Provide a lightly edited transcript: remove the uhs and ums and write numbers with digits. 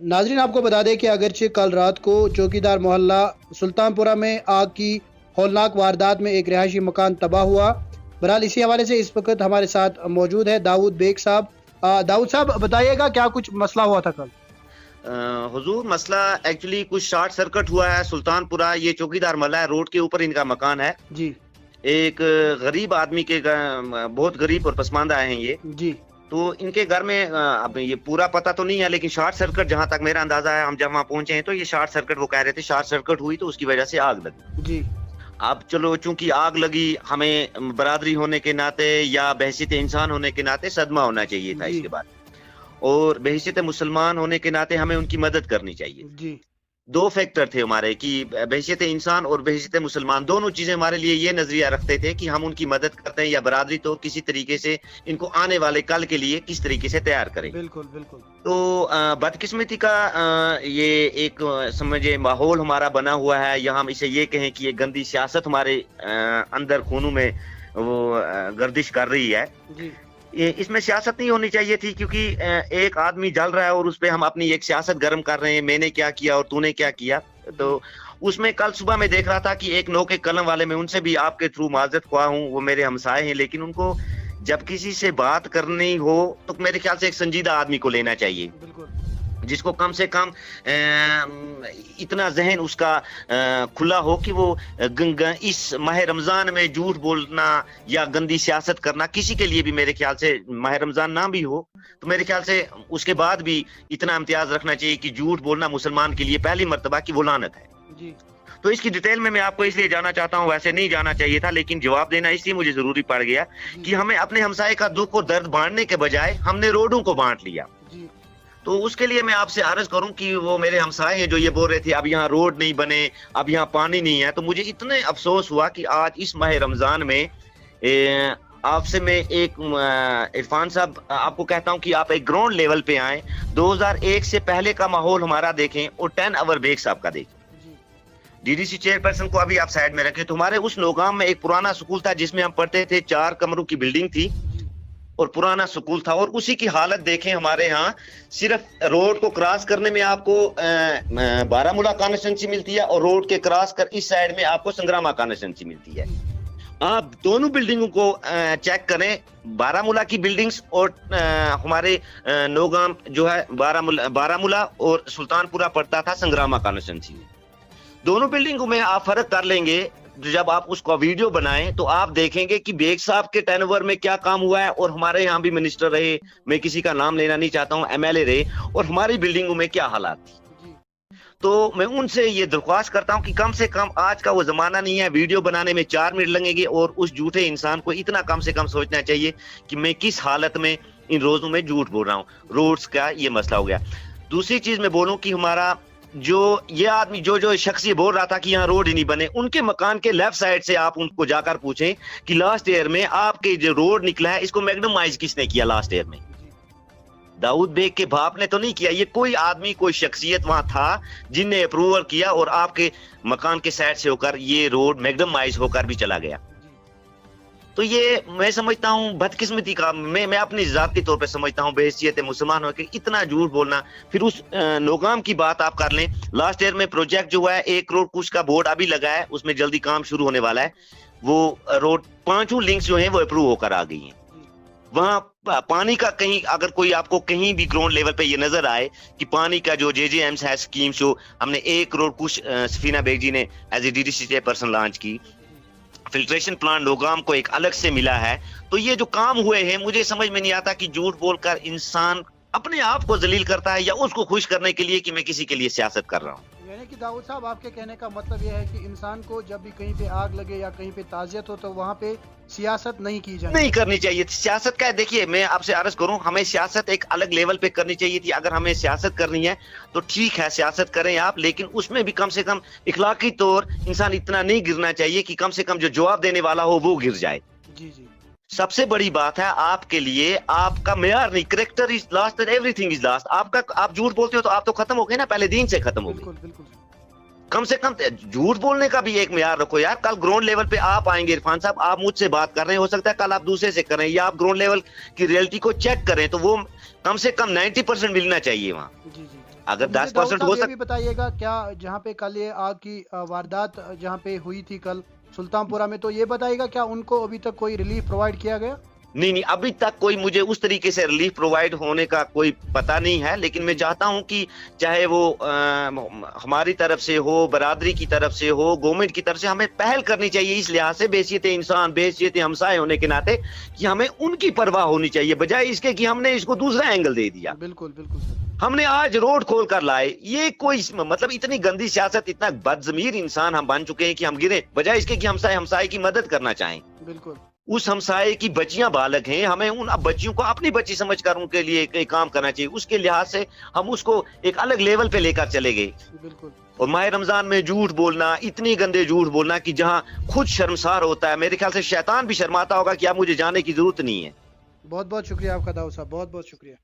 ناظرین آپ کو بتا دیں کہ اگرچہ کل رات کو چوکیدار محلہ سلطان پورہ میں آگ کی ہولناک واردات میں ایک رہائشی مکان تباہ ہوا. بہرحال اسی حوالے سے اس وقت ہمارے ساتھ موجود ہے داؤد بیگ صاحب. داؤد صاحب بتائیے گا کیا کچھ مسئلہ ہوا تھا کل؟ حضور مسئلہ ایکچولی کچھ شارٹ سرکٹ ہوا ہے سلطان پورہ. یہ چوکیدار محلہ ہے, روڈ کے اوپر ان کا مکان ہے جی. ایک غریب آدمی کے بہت غریب اور پسماندہ ہیں یہ جی. تو ان کے گھر میں اب یہ پورا پتہ تو نہیں ہے لیکن شارٹ سرکٹ جہاں تک میرا اندازہ ہے, ہم جب وہاں پہنچے ہیں تو یہ شارٹ سرکٹ وہ کہہ رہے تھے شارٹ سرکٹ ہوئی تو اس کی وجہ سے آگ لگی. جی. اب چلو چونکہ آگ لگی, ہمیں برادری ہونے کے ناطے یا بحیثیت انسان ہونے کے ناطے صدمہ ہونا چاہیے تھا اس کے بعد, اور بحیثیت مسلمان ہونے کے ناطے ہمیں ان کی مدد کرنی چاہیے. جی. دو فیکٹر تھے ہمارے کہ بحیثیت انسان اور بحیثیت مسلمان دونوں چیزیں ہمارے لیے یہ نظریہ رکھتے تھے کہ ہم ان کی مدد کرتے ہیں یا برادری تو کسی طریقے سے ان کو آنے والے کل کے لیے کس طریقے سے تیار کریں. بالکل بالکل. تو بدقسمتی کا یہ ایک سمجھے ماحول ہمارا بنا ہوا ہے, یا ہم اسے یہ کہیں کہ یہ گندی سیاست ہمارے اندر خونوں میں وہ گردش کر رہی ہے. جی. اس میں سیاست نہیں ہونی چاہیے تھی کیونکہ ایک آدمی جل رہا ہے اور اس پہ ہم اپنی ایک سیاست گرم کر رہے ہیں, میں نے کیا کیا اور تو نے کیا کیا. تو اس میں کل صبح میں دیکھ رہا تھا کہ ایک نو کے قلم والے, میں ان سے بھی آپ کے تھرو معذرت خواہ ہوں, وہ میرے ہمسائے ہیں, لیکن ان کو جب کسی سے بات کرنی ہو تو میرے خیال سے ایک سنجیدہ آدمی کو لینا چاہیے, جس کو کم سے کم اتنا ذہن اس کا کھلا ہو کہ وہ اس ماہ رمضان میں جھوٹ بولنا یا گندی سیاست کرنا, کسی کے لیے بھی میرے خیال سے ماہ رمضان نہ بھی ہو تو میرے خیال سے اس کے بعد بھی اتنا امتیاز رکھنا چاہیے کہ جھوٹ بولنا مسلمان کے لیے پہلی مرتبہ کی وہ لعنت ہے. جی. تو اس کی ڈیٹیل میں آپ کو اس لیے جانا چاہتا ہوں, ویسے نہیں جانا چاہیے تھا لیکن جواب دینا اس لیے مجھے ضروری پڑ گیا کہ ہمیں اپنے ہمسائے کا دکھ اور درد بانٹنے کے بجائے ہم نے روڈوں کو بانٹ لیا. تو اس کے لیے میں آپ سے عرض کروں کہ وہ میرے ہمسائے ہیں جو یہ بول رہے تھے اب یہاں روڈ نہیں بنے, اب یہاں پانی نہیں ہے, تو مجھے اتنے افسوس ہوا کہ آج اس ماہ رمضان میں آپ سے میں ایک عرفان صاحب آپ کو کہتا ہوں کہ آپ ایک گراؤنڈ لیول پہ آئیں, 2001 سے پہلے کا ماحول ہمارا دیکھیں اور 10 اور بیگ صاحب کا دیکھیں. ڈی ڈی سی چیئرپرسن کو ابھی آپ سائڈ میں رکھیں. تو ہمارے اس نوگام میں ایک پرانا سکول تھا جس میں ہم پڑھتے تھے, 4 کمروں کی بلڈنگ تھی اور پرانا سکول تھا, اور اسی کی حالت دیکھیں ہمارے ہاں صرف روڈ کو کراس کرنے میں آپ کو بارہ مولہ کانسٹیچوئنسی ملتی ہے اور روڈ کے کراس کر اس سائڈ میں آپ کو سنگراما کانسٹیچوئنسی ملتی ہے. آپ دونوں بلڈنگوں کو چیک کریں, بارہ مولہ کی بلڈنگز اور ہمارے نوگام جو ہے بارہ مولہ اور سلطان پورہ پڑتا تھا سنگراما کانسٹیچوئنسی میں. دونوں بلڈنگوں میں آپ فرق کر لیں گے جب آپ اس کو ویڈیو بنائیں تو آپ دیکھیں گے کہ بیگ صاحب کے ٹرن اوور میں کیا کام ہوا ہے, اور ہمارے یہاں بھی منسٹر رہے, میں کسی کا نام لینا نہیں چاہتا ہوں, ایم ایل اے رہے, اور ہماری بلڈنگوں میں کیا حالات تھی. تو میں ان سے یہ درخواست کرتا ہوں کہ کم سے کم آج کا وہ زمانہ نہیں ہے ویڈیو بنانے میں 4 منٹ لگیں گے, اور اس جھوٹے انسان کو اتنا کم سے کم سوچنا چاہیے کہ میں کس حالت میں ان روزوں میں جھوٹ بول رہا ہوں. روڈز کا یہ مسئلہ ہو گیا. دوسری چیز میں بولوں کہ ہمارا جو یہ آدمی جو شخص یہ بول رہا تھا کہ یہاں روڈ ہی نہیں بنے, ان کے مکان کے لیفٹ سائڈ سے آپ ان کو جا کر پوچھیں کہ لاسٹ ایئر میں آپ کے جو روڈ نکلا ہے اس کو میگنمائز کس نے کیا لاسٹ ایئر میں؟ داؤد بیگ کے باپ نے تو نہیں کیا, یہ کوئی آدمی کوئی شخصیت وہاں تھا جن نے اپروول کیا اور آپ کے مکان کے سائڈ سے ہو کر یہ روڈ میگنمائز ہو کر بھی چلا گیا. تو یہ میں سمجھتا ہوں بدقسمتی کا, میں اپنی ذاتی طور پہ سمجھتا ہوں بحیثیت مسلمان ہو کے اتنا جھوٹ بولنا. پھر اس نوگام کی بات آپ کر لیں, لاسٹ ایئر میں پروجیکٹ جو ہے 1 کروڑ کچھ کا بورڈ ابھی لگا ہے, اس میں جلدی کام شروع ہونے والا ہے. وہ روڈ 5 لنکس جو ہیں وہ اپروو ہو کر آ گئی ہیں. وہاں پانی کا کہیں اگر کوئی آپ کو کہیں بھی گراؤنڈ لیول پہ یہ نظر آئے کہ پانی کا جو JJMs ہے اسکیم جو ہم نے 1 کروڑ کچھ سفینہ بیگ جی نے as A D D C chairperson launch کی, فلٹریشن پلانٹ نوگام کو ایک الگ سے ملا ہے. تو یہ جو کام ہوئے ہیں مجھے سمجھ میں نہیں آتا کہ جھوٹ بول کر انسان اپنے آپ کو ذلیل کرتا ہے یا اس کو خوش کرنے کے لیے کہ میں کسی کے لیے سیاست کر رہا ہوں. یعنی کہ داؤد صاحب آپ کے کہنے کا مطلب یہ ہے کہ انسان کو جب بھی کہیں پہ آگ لگے یا کہیں پہ تعزیت ہو تو وہاں پہ سیاست نہیں کی جائے, نہیں کرنی چاہیے. سیاست کا دیکھیے میں آپ سے عرض کروں, ہمیں سیاست ایک الگ لیول پہ کرنی چاہیے تھی. اگر ہمیں سیاست کرنی ہے تو ٹھیک ہے سیاست کریں آپ, لیکن اس میں بھی کم سے کم اخلاقی طور انسان اتنا نہیں گرنا چاہیے کہ کم سے کم جو جواب دینے والا ہو وہ گر جائے. جی جی. سب سے بڑی بات ہے آپ کے لیے آپ کا معیار نہیں, character is last and every thing is last. آپ جھوٹ بولتے ہو تو آپ تو ختم ہو گئے نا, پہلے دین سے ختم ہو گئے. کم سے کم جھوٹ بولنے کا بھی ایک معیار رکھو یار. کل گراؤنڈ لیول پہ آپ آئیں گے عرفان صاحب, آپ مجھ سے بات کر رہے ہیں, ہو سکتا ہے کل آپ دوسرے سے کریں, یا آپ گراؤنڈ لیول کی ریئلٹی کو چیک کریں تو وہ کم سے کم 90% ملنا چاہیے وہاں. جی جی. اگر مجھے 10% داؤد ہو صاحب یہ سکتا. بھی بتائیے گا کیا جہاں پہ کل یہ آگ کی واردات جہاں پہ ہوئی تھی کل سلطان پورہ میں، تو یہ بتائیے گا کیا ان کو ابھی تک کوئی ریلیف پرووائڈ کیا گیا؟ نہیں نہیں، ابھی تک کوئی مجھے اس طریقے سے ریلیف پرووائڈ ہونے کا کوئی پتہ نہیں ہے، لیکن میں چاہتا ہوں کہ چاہے وہ ہماری طرف سے ہو، برادری کی طرف سے ہو، گورنمنٹ کی طرف سے، ہمیں پہل کرنی چاہیے اس لحاظ سے بحیثیت انسان، بحیثیت ہمسائے ہونے کے ناطے، کہ ہمیں ان کی پرواہ ہونی چاہیے بجائے اس کے کہ ہم نے اس کو دوسرا اینگل دے دیا. بالکل بالکل سر. ہم نے آج روڈ کھول کر لائے، یہ کوئی مطلب اتنی گندی سیاست، اتنا بد ضمیر انسان ہم بن چکے ہیں کہ ہم گرے بجائے اس کے کہ ہمسائے کی مدد کرنا چاہیں. بالکل. اس ہمسائے کی بچیاں بالغ ہیں، ہمیں ان بچیوں کو اپنی بچی سمجھ کر ان کے لیے ایک کام کرنا چاہیے. اس کے لحاظ سے ہم اس کو ایک الگ لیول پہ لے کر چلے گئے. بالکل. اور ماہ رمضان میں جھوٹ بولنا، اتنی گندے جھوٹ بولنا کہ جہاں خود شرمسار ہوتا ہے، میرے خیال سے شیطان بھی شرماتا ہوگا کہ اب مجھے جانے کی ضرورت نہیں ہے. بہت بہت شکریہ آپ کا داؤد صاحب، بہت بہت شکریہ.